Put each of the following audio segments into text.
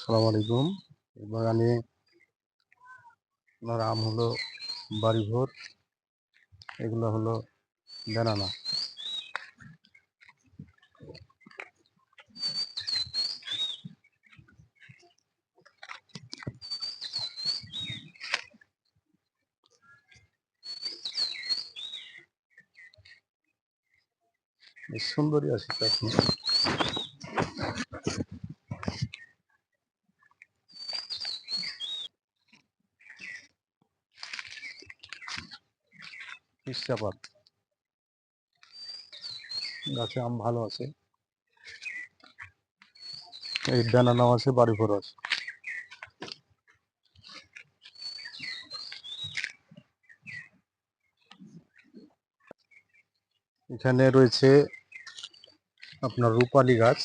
আসসালামু আলাইকুম। এই বাগানে আপনার আম হলো বাড়িভোর, এগুলো হলো ব্যানানা। বেশ সুন্দরই আছে চাটনি। পিস্তাপাত, গাছে আম ভালো আছে। এই ব্যানানাও আছে, বাড়িভোর আছে। এখানে রয়েছে আপনার রূপালি গাছ।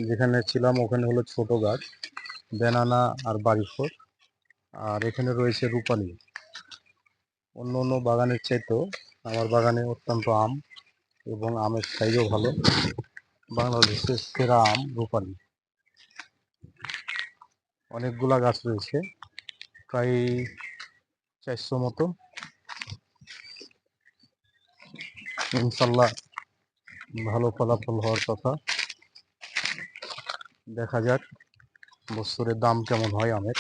যেখানে ছিলাম ওখানে হলো ছোট গাছ, ব্যানানা আর বাড়িভোর। আর এখানে রয়েছে রূপালি। অন্য অন্য বাগানের চাইতেও আমার বাগানে অত্যন্ত আম, এবং আমের সাইজও ভালো। বাংলাদেশের সেরা আম রূপালি। অনেকগুলা গাছ রয়েছে, প্রায় 400 মতো। ইনশাল্লাহ ভালো ফলাফল হওয়ার কথা। দেখা যাক বছরের দাম কেমন হয় আমের।